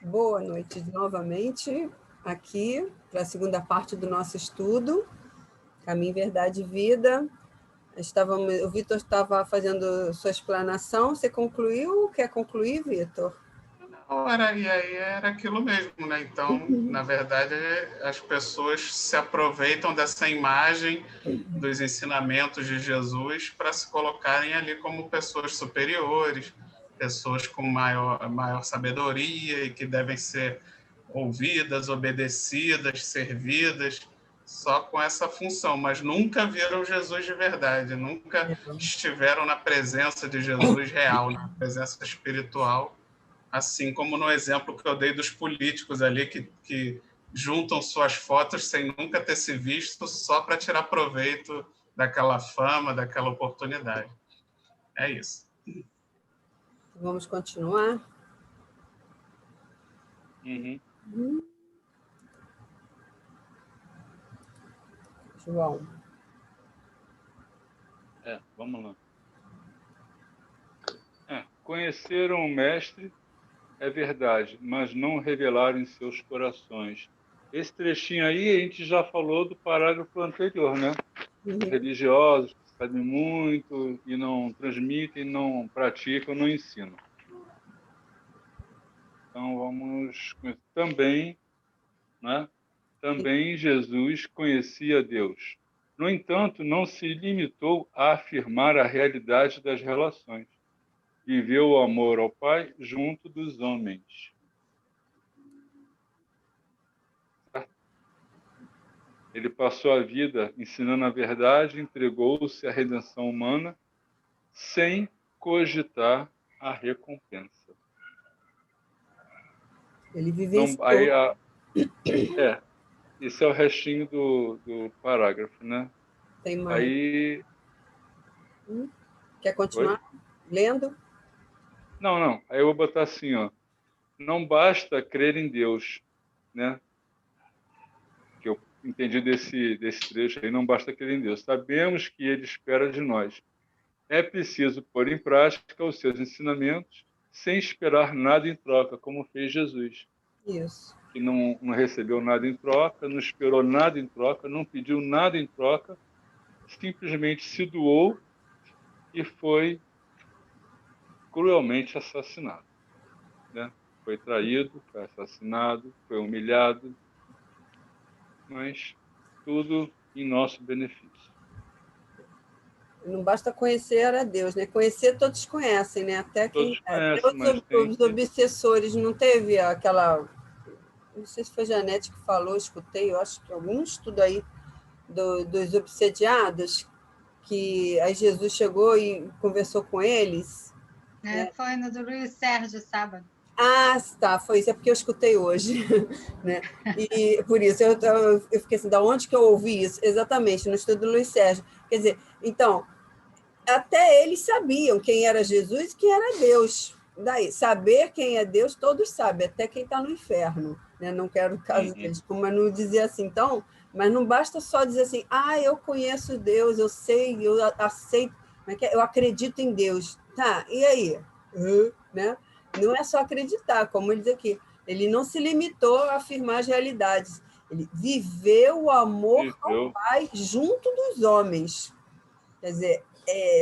Boa noite novamente, aqui para a segunda parte do nosso estudo, Caminho, Verdade e Vida. O Vitor estava fazendo sua explanação. Você concluiu? Quer concluir, Vitor? E aí era aquilo mesmo, né? Então, na verdade, as pessoas se aproveitam dessa imagem dos ensinamentos de Jesus para se colocarem ali como pessoas superiores, pessoas com maior sabedoria e que devem ser ouvidas, obedecidas, servidas, só com essa função, mas nunca viram Jesus de verdade, nunca estiveram na presença de Jesus real, na presença espiritual. Assim como no exemplo que eu dei dos políticos ali que juntam suas fotos sem nunca ter se visto só para tirar proveito daquela fama, daquela oportunidade. É isso. Vamos continuar? João. Vamos lá. Conheceram o Mestre, é verdade, mas não revelaram em seus corações. Esse trechinho aí a gente já falou do parágrafo anterior, né? Os religiosos que sabem muito e não transmitem, não praticam, não ensinam. Então vamos também, né? Também Jesus conhecia Deus. No entanto, não se limitou a afirmar a realidade das relações. Viveu o amor ao Pai junto dos homens. Ele passou a vida ensinando a verdade, entregou-se à redenção humana sem cogitar a recompensa. Ele vivenciou. Esse é o restinho do parágrafo, né? Tem mais. Aí... Quer continuar lendo? Não. Aí eu vou botar assim, ó. Não basta crer em Deus, né? Que eu entendi desse trecho aí, não basta crer em Deus. Sabemos que Ele espera de nós. É preciso pôr em prática os seus ensinamentos sem esperar nada em troca, como fez Jesus. Isso. Que não recebeu nada em troca, não esperou nada em troca, não pediu nada em troca, simplesmente se doou e foi cruelmente assassinado, né? Foi traído, foi assassinado, foi humilhado, mas tudo em nosso benefício. Não basta conhecer a Deus, né? Conhecer todos conhecem, né? Até os obsessores. Não teve aquela... Não sei se foi Janete que falou, escutei, eu acho que algum estudo aí dos obsediados, que aí Jesus chegou e conversou com eles. Né? Foi no do Luiz Sérgio, sábado. Tá, foi isso, é porque eu escutei hoje, né? E por isso eu fiquei assim, da onde que eu ouvi isso? Exatamente, no estudo do Luiz Sérgio. Quer dizer, então, até eles sabiam quem era Jesus e quem era Deus. Daí, saber quem é Deus, todos sabem, até quem está no inferno, né? Não quero o caso deles, como eu não dizia assim, então, mas não basta só dizer assim, eu conheço Deus, eu sei, eu aceito, eu acredito em Deus. Tá, e aí? Né? Não é só acreditar, como ele diz aqui, ele não se limitou a afirmar as realidades, ele viveu o amor ao Pai junto dos homens. Quer dizer,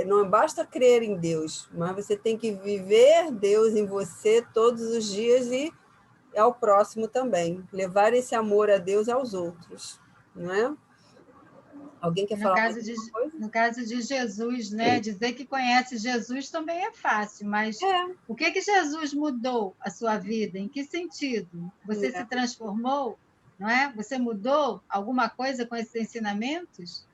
não basta crer em Deus, mas você tem que viver Deus em você todos os dias e ao próximo também. Levar esse amor a Deus aos outros, não é? Alguém quer falar alguma coisa? No caso de Jesus, né? Dizer que conhece Jesus também é fácil, mas o que Jesus mudou a sua vida? Em que sentido? Você se transformou, não é? Você mudou alguma coisa com esses ensinamentos?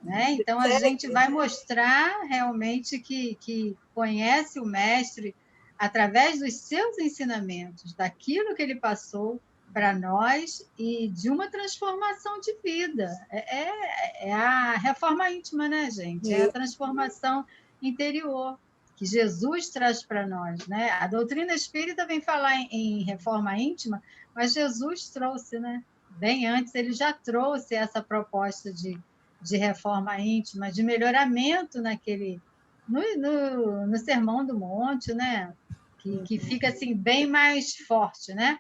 Né? Então, a gente vai mostrar realmente que conhece o Mestre através dos seus ensinamentos, daquilo que ele passou para nós e de uma transformação de vida. É a reforma íntima, né, gente? É a transformação interior que Jesus traz para nós. Né? A doutrina espírita vem falar em reforma íntima, mas Jesus trouxe, né? Bem antes, ele já trouxe essa proposta de reforma íntima, de melhoramento no Sermão do Monte, né? que fica assim bem mais forte, né?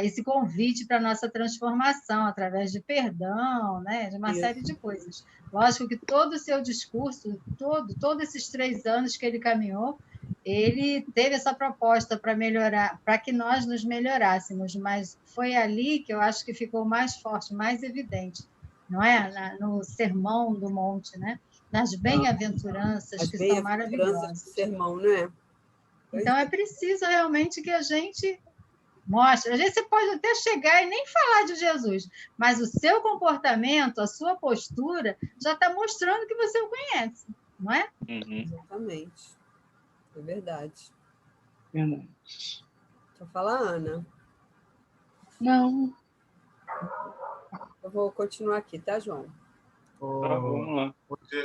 Esse convite para a nossa transformação através de perdão, né? De uma série de coisas. Lógico que todo o seu discurso, todos esses 3 anos que ele caminhou, ele teve essa proposta para melhorar, para que nós nos melhorássemos, mas foi ali que eu acho que ficou mais forte, mais evidente, não é? No Sermão do Monte, né? Nas bem-aventuranças, que são maravilhosas. Do sermão, não é? Então, é preciso realmente que a gente mostre. Às vezes você pode até chegar e nem falar de Jesus, mas o seu comportamento, a sua postura, já está mostrando que você o conhece, não é? Exatamente. É verdade. Verdade. Deixa eu falar, Ana. Não. Eu vou continuar aqui, tá, João? Vamos lá.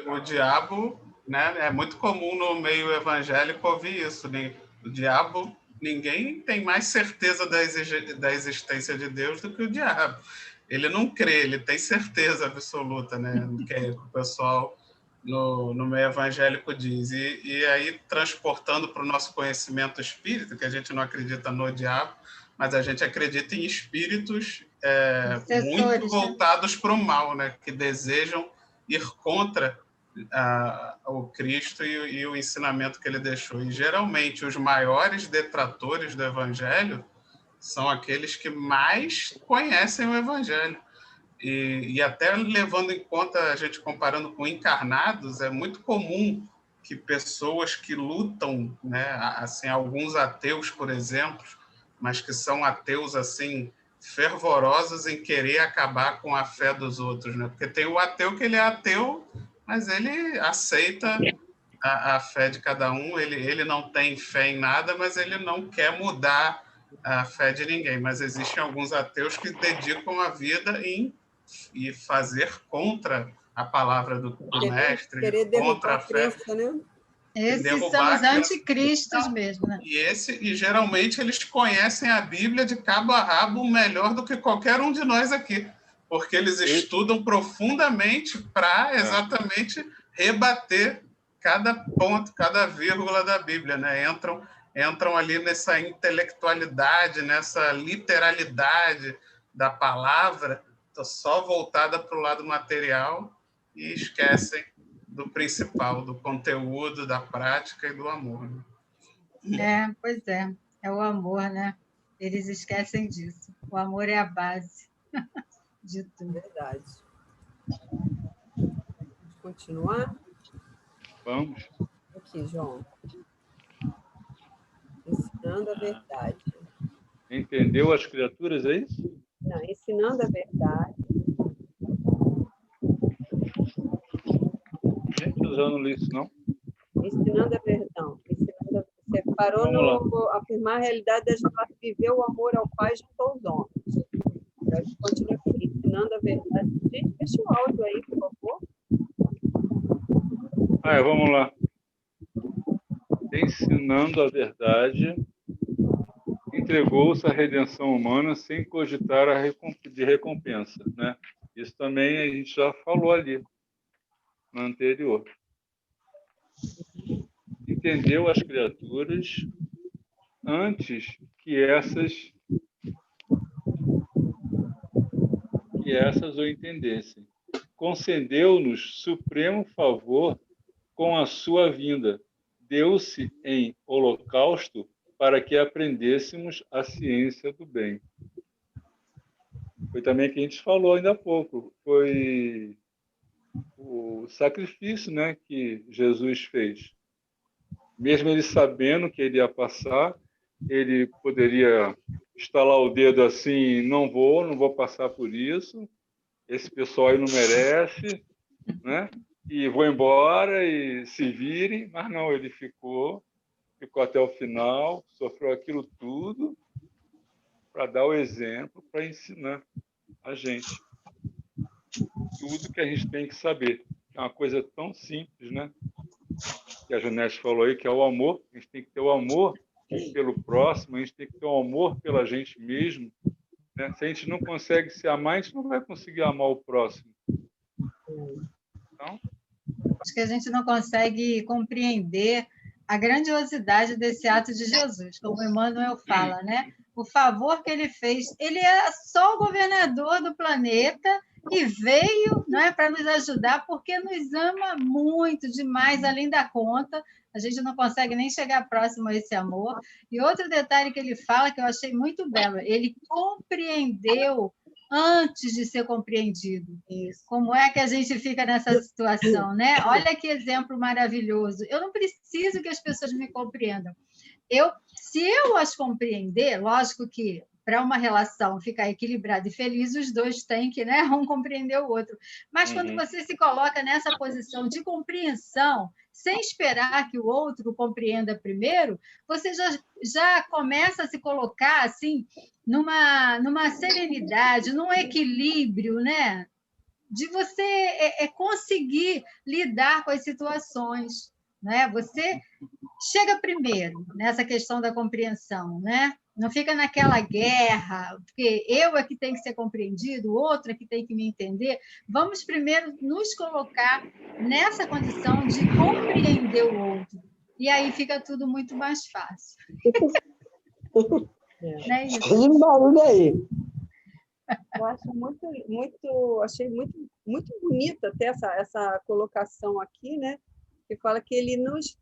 O diabo, né? É muito comum no meio evangélico ouvir isso, né? O diabo, ninguém tem mais certeza da existência de Deus do que o diabo. Ele não crê, ele tem certeza absoluta, né? Que o pessoal no meio evangélico diz. E aí, transportando para o nosso conhecimento espírita, que a gente não acredita no diabo, mas a gente acredita em espíritos muito voltados para o mal, né? Que desejam ir contra o Cristo e o ensinamento que ele deixou. E, geralmente, os maiores detratores do Evangelho são aqueles que mais conhecem o Evangelho. E até levando em conta, a gente comparando com encarnados, é muito comum que pessoas que lutam, né, assim, alguns ateus, por exemplo, mas que são ateus assim fervorosos em querer acabar com a fé dos outros, né? Porque tem o ateu que ele é ateu, mas ele aceita a fé de cada um, ele não tem fé em nada, mas ele não quer mudar a fé de ninguém. Mas existem alguns ateus que dedicam a vida em fazer contra a palavra do mestre, querer contra a fé. Crença, né? Esses são os anticristos mesmo, né? E geralmente eles conhecem a Bíblia de cabo a rabo melhor do que qualquer um de nós aqui, porque eles estudam profundamente para exatamente rebater cada ponto, cada vírgula da Bíblia, né? Entram ali nessa intelectualidade, nessa literalidade da palavra, só voltada para o lado material, e esquecem do principal, do conteúdo, da prática e do amor. Né? Pois é. É o amor, né? Eles esquecem disso. O amor é a base de tudo. Verdade. Vamos continuar? Vamos. Aqui, João. Ensinando a verdade. Entendeu as criaturas, é isso? Não, ensinando a verdade. Gente, eu já não li isso, não. Ensinando a verdade. Você parou no afirmar a realidade das relações, viver o amor ao Pai junto aos homens. A gente continua aqui, ensinando a verdade. Gente, deixa o áudio aí, por favor. Vamos lá. Ensinando a verdade, entregou-se à redenção humana sem cogitar de recompensa, né? Isso também a gente já falou ali, no anterior. Entendeu as criaturas antes que essas o entendessem. Concedeu-nos supremo favor com a sua vinda. Deu-se em holocausto para que aprendêssemos a ciência do bem. Foi também que a gente falou ainda há pouco. Foi o sacrifício, né, que Jesus fez. Mesmo ele sabendo que ele ia passar, ele poderia estalar o dedo assim, não vou passar por isso, esse pessoal aí não merece, né? E vou embora e se vire, mas não, ele ficou até o final, sofreu aquilo tudo para dar o exemplo, para ensinar a gente tudo que a gente tem que saber. É uma coisa tão simples, né? Que a Janete falou aí, que é o amor. A gente tem que ter o amor pelo próximo, a gente tem que ter o amor pela gente mesmo, né? Se a gente não consegue se amar, a gente não vai conseguir amar o próximo. Então, acho que a gente não consegue compreender a grandiosidade desse ato de Jesus, como Emmanuel fala, né? O favor que ele fez. Ele é só o governador do planeta e veio, não é, para nos ajudar, porque nos ama muito, demais, além da conta. A gente não consegue nem chegar próximo a esse amor. E outro detalhe que ele fala, que eu achei muito belo, ele compreendeu antes de ser compreendido. Isso. Como é que a gente fica nessa situação, né? Olha que exemplo maravilhoso. Eu não preciso que as pessoas me compreendam. Se eu as compreender, lógico que para uma relação ficar equilibrada e feliz, os dois têm que, né, um compreender o outro. Mas quando você se coloca nessa posição de compreensão, sem esperar que o outro compreenda primeiro, você já começa a se colocar assim numa serenidade, num equilíbrio, né? De você conseguir lidar com as situações, né? Você chega primeiro nessa questão da compreensão, né? Não fica naquela guerra, porque eu é que tenho que ser compreendido, o outro é que tem que me entender. Vamos primeiro nos colocar nessa condição de compreender o outro. E aí fica tudo muito mais fácil. Não é isso? Fez um barulho aí. Eu acho achei muito bonita até essa colocação aqui, né? Que fala que ele nos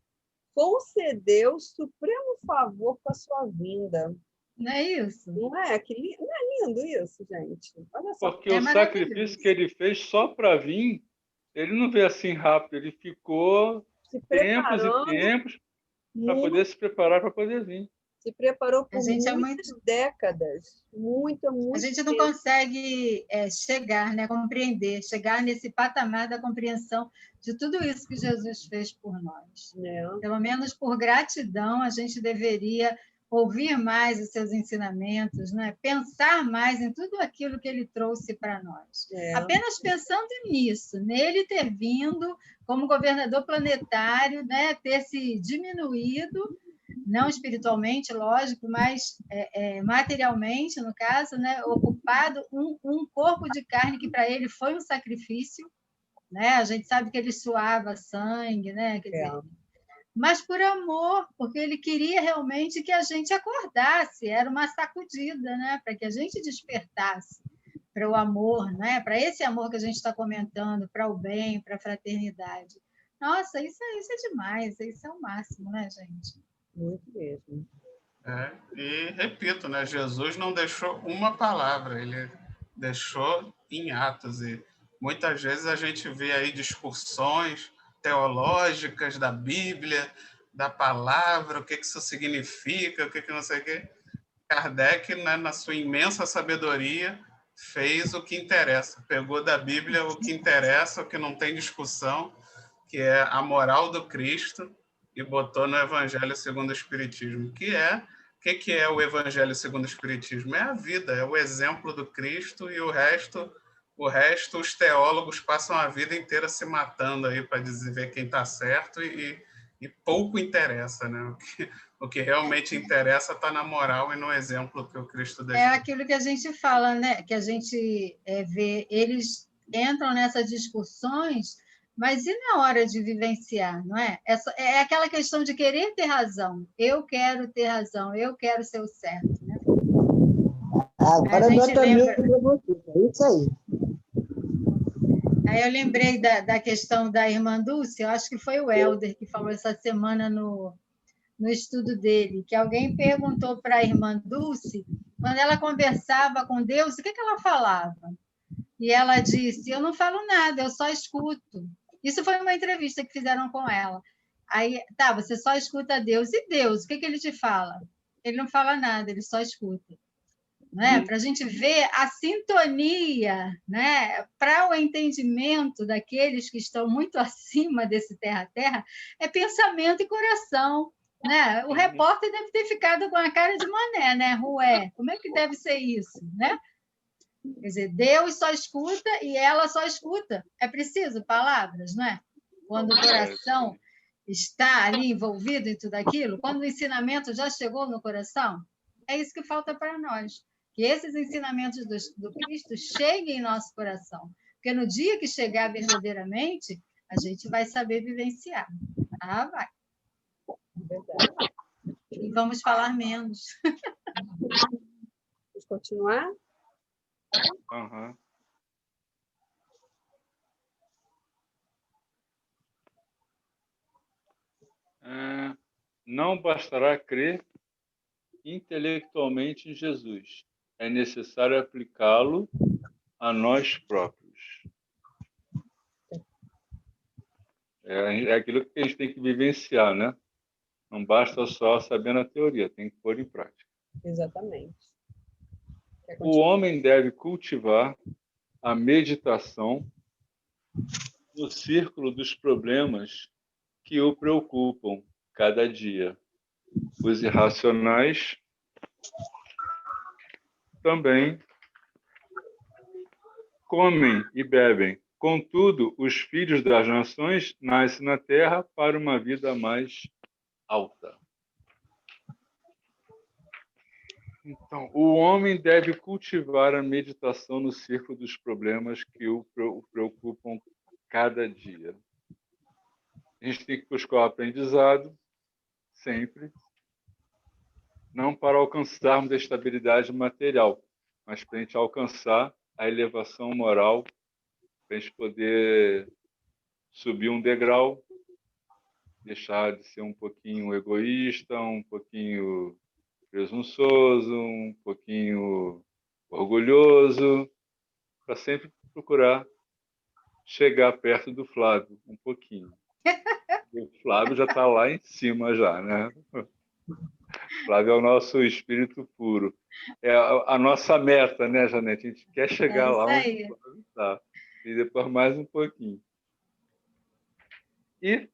concedeu supremo favor com a sua vinda. Não é isso? Não é? Não é lindo isso, gente? Olha só. Porque o sacrifício que ele fez só para vir, ele não veio assim rápido, ele ficou tempos e tempos para poder se preparar para poder vir. Se preparou por muitas décadas. Muito a gente não consegue chegar, né, compreender, chegar nesse patamar da compreensão de tudo isso que Jesus fez por nós. Pelo menos por gratidão, a gente deveria ouvir mais os seus ensinamentos, né? Pensar mais em tudo aquilo que ele trouxe para nós. Apenas pensando nisso, nele ter vindo como governador planetário, né? Ter se diminuído, não espiritualmente, lógico, mas materialmente, no caso, né? Ocupado um corpo de carne que para ele foi um sacrifício, né? A gente sabe que ele suava sangue, né? Quer dizer, mas por amor, porque ele queria realmente que a gente acordasse, era uma sacudida, né? Para que a gente despertasse para o amor, né? Para esse amor que a gente está comentando, para o bem, para a fraternidade. Nossa, isso é demais, isso é o máximo, né, gente? Muito mesmo. E repito, né? Jesus não deixou uma palavra, ele deixou em atos. E muitas vezes a gente vê aí discussões teológicas da Bíblia, da palavra, o que isso significa, o que não sei o quê. Kardec, né, na sua imensa sabedoria, fez o que interessa. Pegou da Bíblia o que interessa, o que não tem discussão, que é a moral do Cristo, e botou no Evangelho segundo o Espiritismo, o que é o Evangelho segundo o Espiritismo? É a vida, é o exemplo do Cristo, e o resto os teólogos passam a vida inteira se matando aí para ver quem está certo e pouco interessa, né? O que realmente interessa está na moral e no exemplo que o Cristo deixou. É aquilo que a gente fala, né? Que a gente vê, eles entram nessas discussões, mas e na hora de vivenciar, não é? É aquela questão de querer ter razão. Eu quero ter razão, eu quero ser o certo, né? Agora eu também para você, é isso aí. Aí eu lembrei da questão da irmã Dulce, eu acho que foi o Helder que falou essa semana no estudo dele, que alguém perguntou para a irmã Dulce, quando ela conversava com Deus, o que ela falava? E ela disse, eu não falo nada, eu só escuto. Isso foi uma entrevista que fizeram com ela. Aí, você só escuta Deus. E Deus, o que ele te fala? Ele não fala nada, ele só escuta. Né? Para a gente ver a sintonia, né? Para o entendimento daqueles que estão muito acima desse terra-terra, é pensamento e coração. Né? O repórter deve ter ficado com a cara de mané, né? Ué, como é que deve ser isso? Né? Quer dizer, Deus só escuta e ela só escuta. É preciso palavras, não é? Quando o coração está ali envolvido em tudo aquilo, quando o ensinamento já chegou no coração, é isso que falta para nós. Que esses ensinamentos do Cristo cheguem em nosso coração. Porque no dia que chegar verdadeiramente, a gente vai saber vivenciar. Vai. Verdade. E vamos falar menos. Vamos continuar? Aham. Não bastará crer intelectualmente em Jesus. É necessário aplicá-lo a nós próprios. É aquilo que a gente tem que vivenciar, né? Não basta só saber na teoria, tem que pôr em prática. Exatamente. O homem deve cultivar a meditação no círculo dos problemas que o preocupam cada dia. Os irracionais também comem e bebem. Contudo, os filhos das nações nascem na terra para uma vida mais alta. Então, o homem deve cultivar a meditação no círculo dos problemas que o preocupam cada dia. A gente tem que buscar o aprendizado, sempre, não para alcançarmos a estabilidade material, mas para a gente alcançar a elevação moral, para a gente poder subir um degrau, deixar de ser um pouquinho egoísta, um pouquinho presunçoso, um pouquinho orgulhoso, para sempre procurar chegar perto do Flávio, um pouquinho. O Flávio já está lá em cima já, né? O Flávio é o nosso espírito puro. É a nossa meta, né, Janete? A gente quer chegar lá onde o Flávio está. E depois mais um pouquinho. E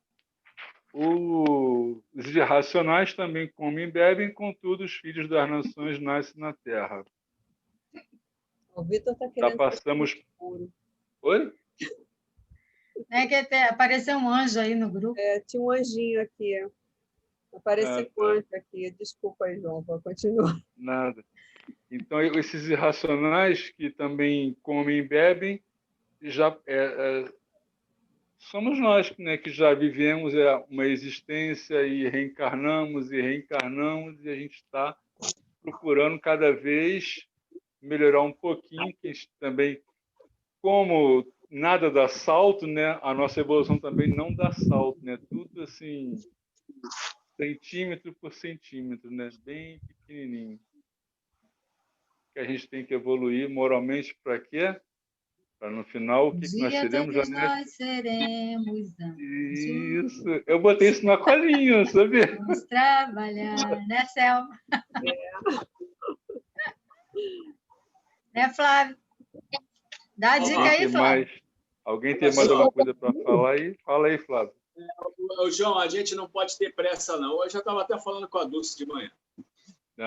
os irracionais também comem e bebem, contudo, os filhos das nações nascem na terra. O Vitor está querendo... Passamos... Oi? É que apareceu um anjo aí no grupo. Tinha um anjinho aqui. Apareceu um anjo aqui. Desculpa aí, João, vou continuar. Nada. Então, esses irracionais que também comem e bebem, já somos nós, né, que já vivemos uma existência e reencarnamos, e a gente está procurando cada vez melhorar um pouquinho, que a gente também, como nada dá salto, né, a nossa evolução também não dá salto, né, tudo assim, centímetro por centímetro, né, bem pequenininho. Que a gente tem que evoluir moralmente para quê? Para no final, o que nós seremos, Janete? Nós seremos anjos. Isso. Eu botei isso na colinha, sabe? Vamos trabalhar, né, Selma? Né, Flávio? Dá a dica aí, Flávio. Alguém tem mais alguma coisa para falar aí? Fala aí, Flávio. João, a gente não pode ter pressa, não. Eu já estava até falando com a Dulce de manhã.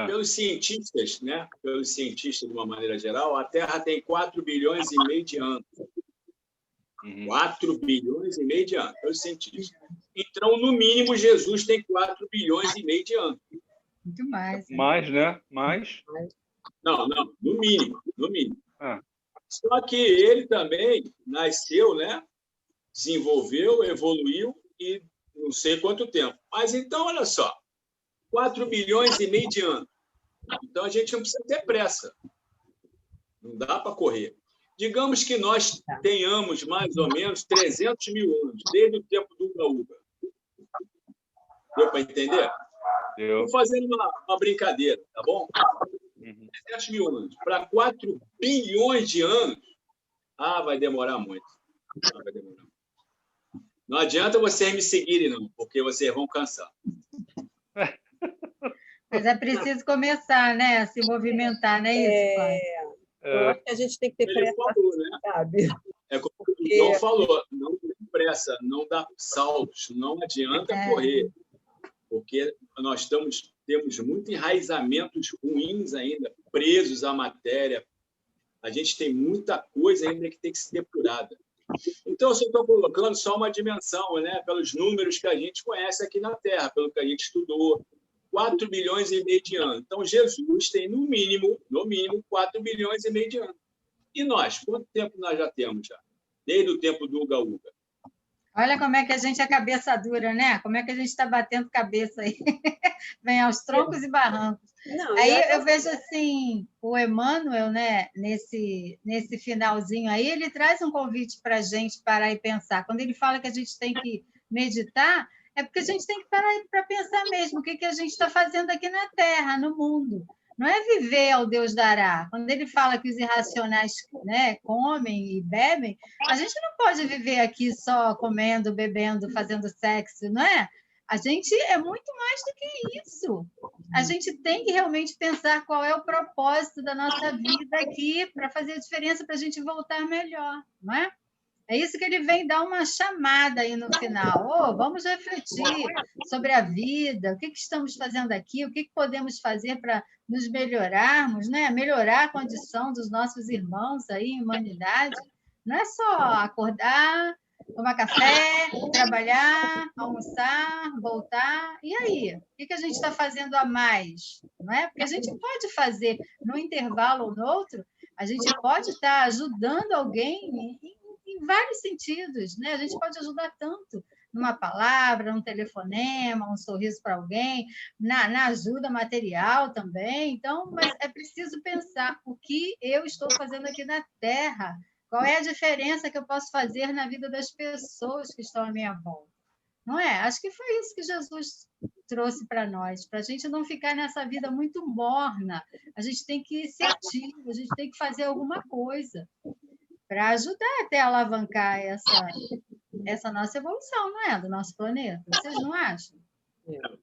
Pelos cientistas, né? Pelos cientistas, de uma maneira geral, a Terra tem 4 bilhões e meio de anos. 4 bilhões e meio de anos, pelos cientistas. Então, no mínimo, Jesus tem 4 bilhões e meio de anos. Muito mais. Mais, né? Mais? Não, no mínimo. Só que ele também nasceu, né? Desenvolveu, evoluiu e não sei quanto tempo. Mas então, olha só, 4 bilhões e meio de anos. Então, a gente não precisa ter pressa. Não dá para correr. Digamos que nós tenhamos mais ou menos 300 mil anos, desde o tempo do Uga-Uga. Deu para entender? Deu. Estou fazendo uma brincadeira, tá bom? 300 mil anos. Para 4 bilhões de anos, vai demorar muito. Vai demorar. Não adianta vocês me seguirem, não, porque vocês vão cansar. Mas é preciso começar, né? A se movimentar, não é isso, Flávio? Eu acho que a gente tem que ter pressa, falou, né? sabe? É como o João falou, não tem pressa, não dá saltos, não adianta correr, porque nós temos muitos enraizamentos ruins ainda, presos à matéria. A gente tem muita coisa ainda que tem que ser depurada. Então, eu só estou colocando só uma dimensão, né? Pelos números que a gente conhece aqui na Terra, pelo que a gente estudou, 4 bilhões e meio de anos. Então, Jesus tem, no mínimo, 4 bilhões e meio de anos. E nós? Quanto tempo nós já temos já? Desde o tempo do Uga-Uga. Olha como é que a gente é cabeça dura, né? Como é que a gente está batendo cabeça aí. Vem aos troncos e barrancos. Não, Aí eu vejo assim, o Emmanuel, né, nesse finalzinho aí, ele traz um convite para a gente parar e pensar. Quando ele fala que a gente tem que meditar, é porque a gente tem que parar para pensar mesmo o que a gente está fazendo aqui na Terra, no mundo. Não é viver ao Deus dará. Quando ele fala que os irracionais, né, comem e bebem, a gente não pode viver aqui só comendo, bebendo, fazendo sexo, não é? A gente é muito mais do que isso. A gente tem que realmente pensar qual é o propósito da nossa vida aqui para fazer a diferença, para a gente voltar melhor, não é? É isso que ele vem dar uma chamada aí no final. Oh, vamos refletir sobre a vida, o que estamos fazendo aqui, o que podemos fazer para nos melhorarmos, né? Melhorar a condição dos nossos irmãos aí em humanidade. Não é só acordar, tomar café, trabalhar, almoçar, voltar. E aí? O que a gente está fazendo a mais? Não é? Porque a gente pode fazer, num intervalo ou no outro, a gente pode estar ajudando alguém em vários sentidos, né? A gente pode ajudar tanto numa palavra, num telefonema, um sorriso para alguém, na ajuda material também. Então, mas é preciso pensar o que eu estou fazendo aqui na Terra, qual é a diferença que eu posso fazer na vida das pessoas que estão à minha volta. Não é? Acho que foi isso que Jesus trouxe para nós, para a gente não ficar nessa vida muito morna. A gente tem que ser ativo, a gente tem que fazer alguma coisa para ajudar até a alavancar essa nossa evolução, não é? Do nosso planeta. Vocês não acham?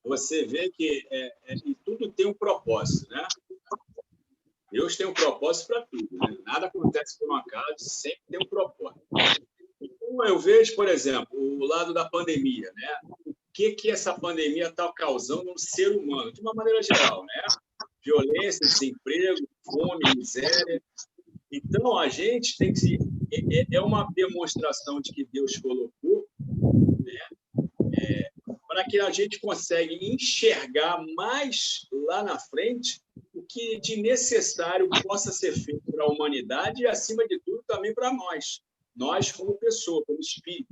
Você vê que e tudo tem um propósito, né? Deus tem um propósito para tudo, né? Nada acontece por um acaso, sempre tem um propósito. Então, eu vejo, por exemplo, o lado da pandemia, né? O que essa pandemia está causando no ser humano, de uma maneira geral, né? Violência, desemprego, fome, miséria. Então, a gente tem que se... É uma demonstração de que Deus colocou, né? Para que a gente consiga enxergar mais lá na frente o que de necessário possa ser feito para a humanidade e, acima de tudo, também para nós como pessoa, como espírito,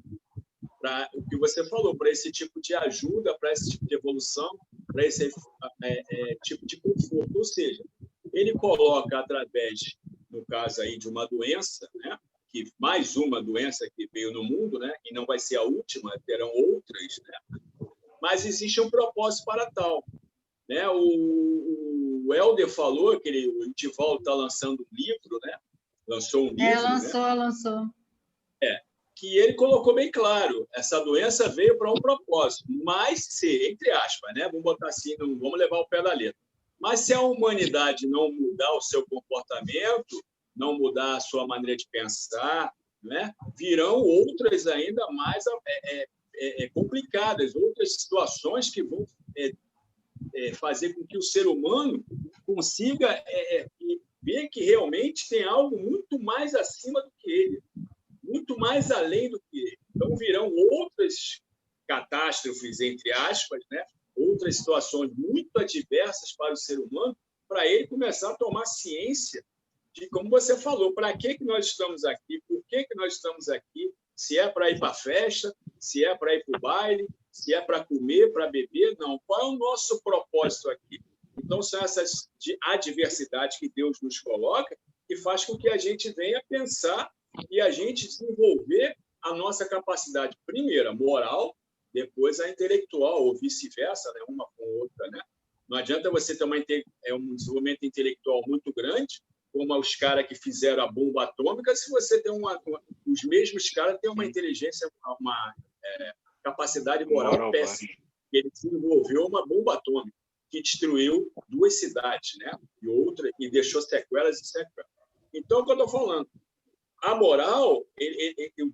para o que você falou, para esse tipo de ajuda, para esse tipo de evolução, para esse tipo de conforto. Ou seja, ele coloca através, no caso aí, de uma doença, né? Que mais uma doença que veio no mundo, né? E não vai ser a última, terão outras, né? Mas existe um propósito para tal, né? O Helder falou que o Edivaldo está lançando um livro, né? Lançou um livro, lançou. Que ele colocou bem claro, essa doença veio para um propósito, mas se, entre aspas, né? Vamos botar assim, não vamos levar o pé da letra. Mas se a humanidade não mudar o seu comportamento, não mudar a sua maneira de pensar, né? Virão outras ainda mais complicadas, outras situações que vão fazer com que o ser humano consiga ver que realmente tem algo muito mais acima do que ele, muito mais além do que ele. Então, virão outras catástrofes, entre aspas, né? Outras situações muito adversas para o ser humano, para ele começar a tomar ciência de, como você falou, para que nós estamos aqui, por que nós estamos aqui, se é para ir para a festa, se é para ir para o baile, se é para comer, para beber, não. Qual é o nosso propósito aqui? Então, são essas adversidades que Deus nos coloca que faz com que a gente venha pensar e a gente desenvolver a nossa capacidade, primeira, moral, depois a intelectual, ou vice-versa, né? Uma com a outra, né? Não adianta você ter um desenvolvimento intelectual muito grande, como os caras que fizeram a bomba atômica, se você tem os mesmos caras têm uma inteligência, uma capacidade moral péssima. Ele desenvolveu uma bomba atômica que destruiu 2 cidades, né? E deixou sequelas e sequelas. Então, o que eu estou falando? A moral,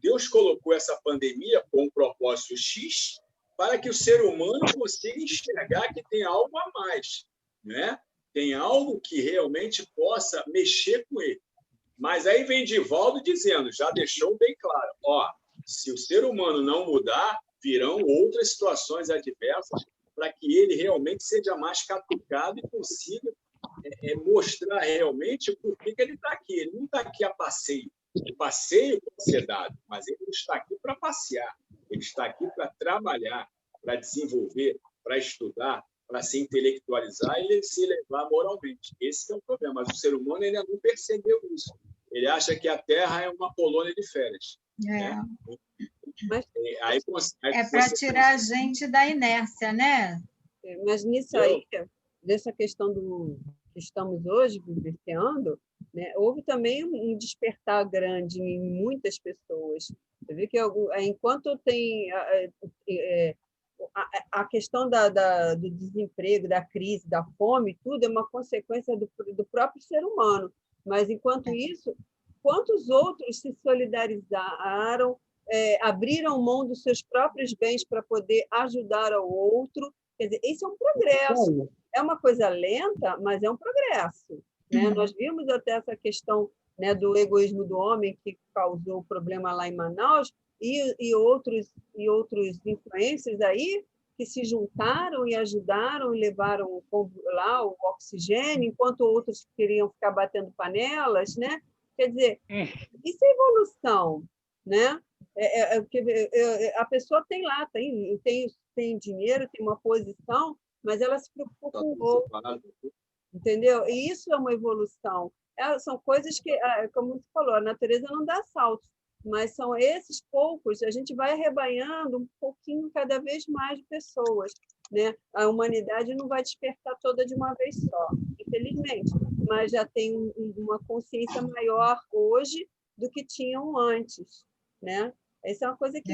Deus colocou essa pandemia com um propósito X para que o ser humano consiga enxergar que tem algo a mais, né? Tem algo que realmente possa mexer com ele. Mas aí vem Divaldo dizendo, já deixou bem claro, se o ser humano não mudar, virão outras situações adversas para que ele realmente seja mais catucado e consiga mostrar realmente por que ele está aqui. Ele não está aqui a passeio. O passeio pode ser dado, mas ele não está aqui para passear. Ele está aqui para trabalhar, para desenvolver, para estudar, para se intelectualizar e se elevar moralmente. Esse é o problema. Mas o ser humano ainda não percebeu isso. Ele acha que a Terra é uma colônia de férias. Né? É para tirar a gente da inércia, né? Mas nisso aí, dessa questão do que estamos hoje vivenciando, né, houve também um despertar grande em muitas pessoas. Você vê que enquanto tem a questão do desemprego, da crise, da fome, tudo é uma consequência do próprio ser humano. Mas, enquanto isso, quantos outros se solidarizaram, abriram mão dos seus próprios bens para poder ajudar ao outro? Quer dizer, isso é um progresso. É uma coisa lenta, mas é um progresso. Né? Nós vimos até essa questão, né, do egoísmo do homem que causou o problema lá em Manaus e outros influencers aí que se juntaram e ajudaram e levaram lá o oxigênio, enquanto outros queriam ficar batendo panelas, né? Quer dizer, isso é evolução, né? A pessoa tem lá, tem dinheiro, tem uma posição, mas ela se preocupa com o outro, entendeu? E isso é uma evolução. São coisas que, como você falou, a natureza não dá saltos, mas são esses poucos, a gente vai arrebanhando um pouquinho cada vez mais de pessoas, né? A humanidade não vai despertar toda de uma vez só, infelizmente, mas já tem uma consciência maior hoje do que tinham antes, né? Essa é uma coisa que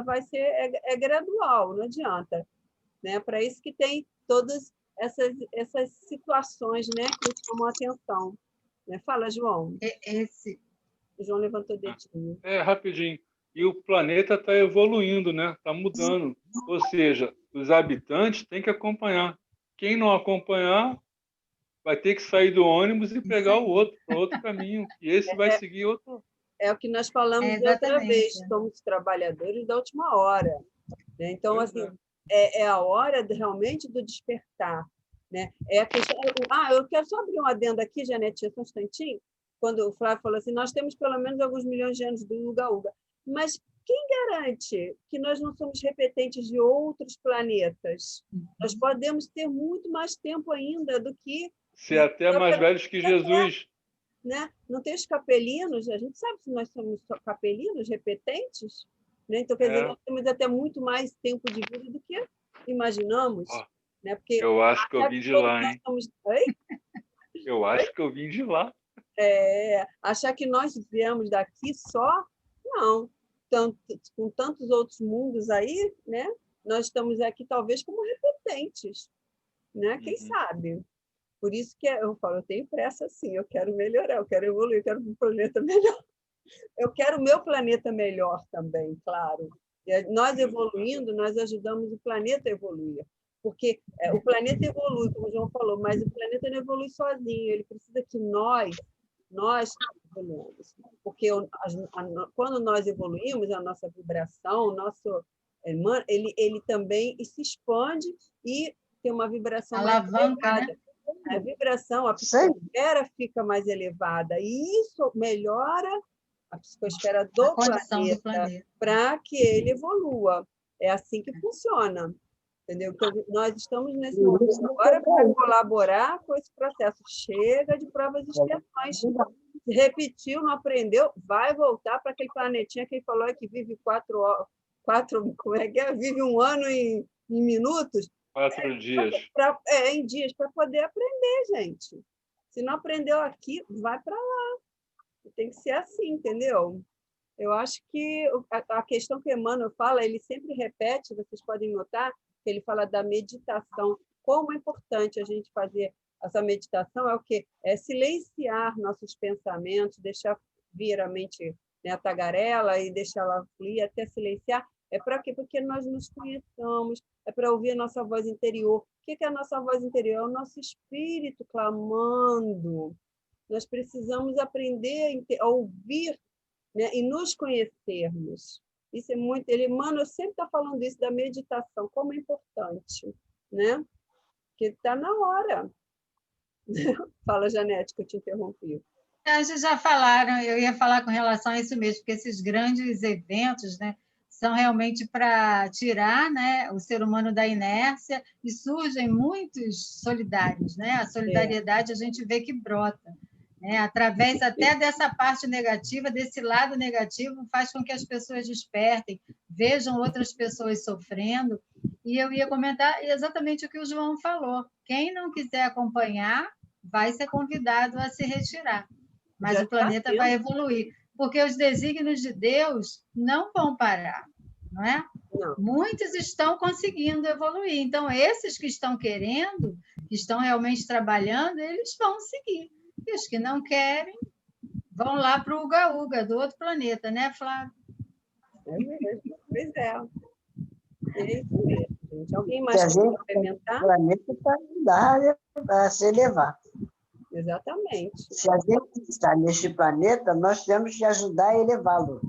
vai ser gradual, não adianta, né? Para isso que tem todas essas situações, né, que chamam a atenção. Né? Fala, João. O João levantou o dedinho. Rapidinho. E o planeta está evoluindo, né? Está mudando. Ou seja, os habitantes têm que acompanhar. Quem não acompanhar vai ter que sair do ônibus e pegar o outro para outro caminho. E esse vai seguir outro. É o que nós falamos da outra vez. Somos trabalhadores da última hora. Né? Então, assim, é a hora realmente do despertar. Né? É a questão... eu quero só abrir um adendo aqui, Janetinha, só um instantinho. Quando o Flávio falou assim, nós temos pelo menos alguns milhões de anos do Uga-Uga. Mas quem garante que nós não somos repetentes de outros planetas? Nós podemos ter muito mais tempo ainda do que... Ser até mais velhos que Jesus. Né? Não tem os capelinos, a gente sabe se nós somos capelinos, repetentes? Né? Então, quer dizer, nós temos até muito mais tempo de vida do que imaginamos. Né? Porque eu acho que eu vim de lá, hein? Oi? Eu acho que eu vim de lá. Achar que nós viemos daqui só, não. Com tantos outros mundos aí, né? Nós estamos aqui talvez como repetentes. Né? Quem sabe? Por isso que eu falo, eu tenho pressa sim, eu quero melhorar, eu quero evoluir, eu quero um planeta melhor. Eu quero o meu planeta melhor também, claro. Nós evoluindo, nós ajudamos o planeta a evoluir. Porque o planeta evolui, como o João falou, mas o planeta não evolui sozinho, ele precisa que nós evoluamos. Porque quando nós evoluímos, a nossa vibração, ele também se expande e tem uma vibração alavanca, mais elevada. A vibração, a psicosfera fica mais elevada, e isso melhora a psicosfera do planeta para que ele evolua. É assim que funciona. Entendeu? Então, nós estamos nesse momento agora para colaborar com esse processo. Chega de provas e expiações. Se repetiu, não aprendeu, vai voltar para aquele planetinha que ele falou que vive vive um ano em minutos. 4 dias. Em dias, para poder aprender, gente. Se não aprendeu aqui, vai para lá. Tem que ser assim, entendeu? Eu acho que a questão que Emmanuel fala, ele sempre repete, vocês podem notar, que ele fala da meditação. Como é importante a gente fazer essa meditação, é o quê? É silenciar nossos pensamentos, deixar vir a mente, né, a tagarela e deixar ela fluir até silenciar. É para quê? Porque nós nos conheçamos, é para ouvir a nossa voz interior. O que é a nossa voz interior? É o nosso espírito clamando. Nós precisamos aprender a ouvir, né, e nos conhecermos. Isso é muito... Emmanuel sempre está falando isso, da meditação, como é importante, né? Porque está na hora. Fala, Janete, que eu te interrompi. Vocês já falaram, eu ia falar com relação a isso mesmo, porque esses grandes eventos, né, são realmente para tirar, né, o ser humano da inércia, e surgem muitos solidários, né? A solidariedade a gente vê que brota, né? Através até dessa parte negativa, desse lado negativo, faz com que as pessoas despertem, vejam outras pessoas sofrendo. E eu ia comentar exatamente o que o João falou. Quem não quiser acompanhar vai ser convidado a se retirar, mas o planeta vai evoluir, porque os desígnios de Deus não vão parar, não é? Não. Muitos estão conseguindo evoluir, então esses que estão querendo, que estão realmente trabalhando, eles vão seguir. E os que não querem, vão lá para o Uga-Uga, do outro planeta, né, Flávio? É mesmo, pois é. É isso mesmo, gente. Alguém mais quer complementar? O planeta para ajudar a se elevar. Exatamente. Se a gente está neste planeta, nós temos que ajudar a elevá-lo.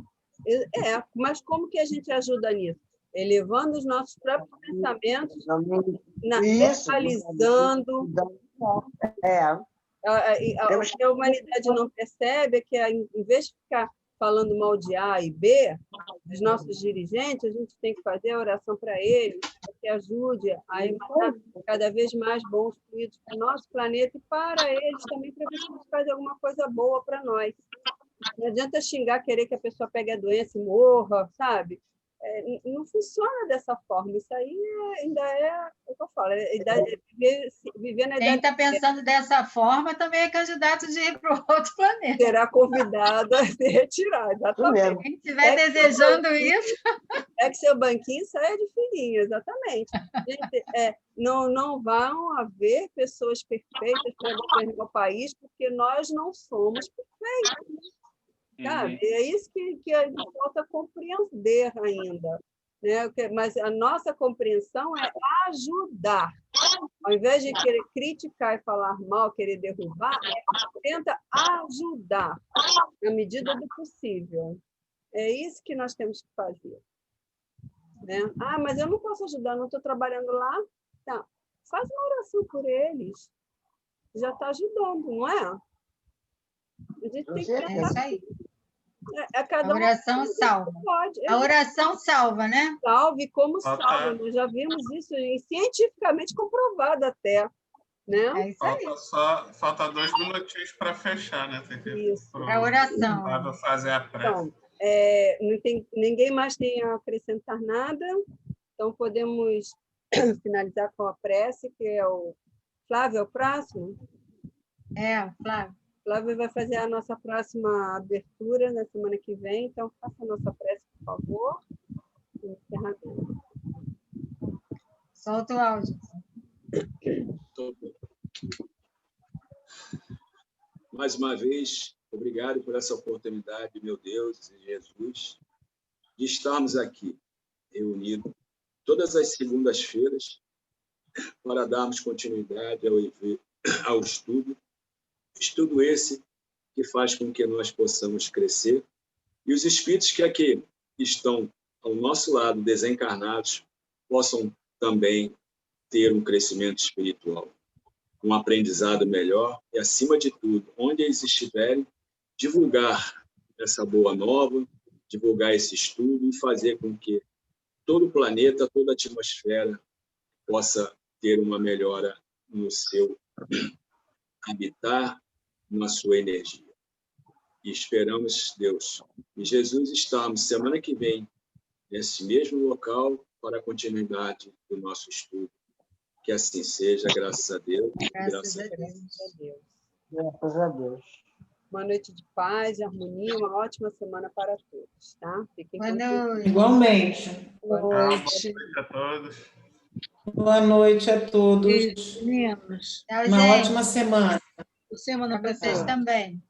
Mas como que a gente ajuda nisso? Elevando os nossos próprios pensamentos, verbalizando. O que a humanidade não percebe é que, em vez de ficar falando mal de A e B, dos nossos dirigentes, a gente tem que fazer a oração para eles, para que ajude a emanar cada vez mais bons fluidos para o nosso planeta e para eles também, para ver se eles fazem alguma coisa boa para nós. Não adianta xingar, querer que a pessoa pegue a doença e morra, sabe? Não funciona dessa forma. Isso aí ainda é o que eu falo, viver na idade... Quem está pensando dessa forma também é candidato de ir para o outro planeta. Será convidado a se retirar, exatamente. Quem estiver desejando isso... É que seu banquinho saia de fininho, exatamente. Gente, não vão haver pessoas perfeitas para governar o país, porque nós não somos perfeitos. Sabe? É isso que a gente falta compreender ainda. Né? Mas a nossa compreensão é ajudar. Ao invés de querer criticar e falar mal, querer derrubar, tenta ajudar, na medida do possível. É isso que nós temos que fazer. Né? Mas eu não posso ajudar, não estou trabalhando lá. Não. Faz uma oração por eles. Já está ajudando, não é? A gente tem que pensar. É isso aí. Cada a oração salva. A oração salva, né? Salve como salva. Nós já vimos isso cientificamente comprovado até. Né? É isso aí. Falta 2 minutinhos para fechar, né? Isso, para a oração. Para fazer a prece. Então, ninguém mais tem a acrescentar nada, então podemos finalizar com a prece, que é o Flávio, é o próximo? Flávio. Flávio vai fazer a nossa próxima abertura na semana que vem, então faça a nossa prece, por favor. Solta o áudio. Mais uma vez, obrigado por essa oportunidade, meu Deus e Jesus, de estarmos aqui, reunidos, todas as segundas-feiras, para darmos continuidade ao estudo esse que faz com que nós possamos crescer, e os espíritos que aqui estão ao nosso lado, desencarnados, possam também ter um crescimento espiritual, um aprendizado melhor e, acima de tudo, onde eles estiverem, divulgar essa boa nova, divulgar esse estudo e fazer com que todo o planeta, toda a atmosfera possa ter uma melhora no seu habitar, na sua energia. E esperamos, Deus, e Jesus estarmos semana que vem nesse mesmo local para a continuidade do nosso estudo. Que assim seja, graças a Deus. Graças a Deus. Graças a Deus. Uma noite de paz e harmonia, uma ótima semana para todos, tá? Fiquem com Deus. Igualmente. Boa noite a todos. Boa noite a todos. Meninos. Uma ótima semana. Para vocês também.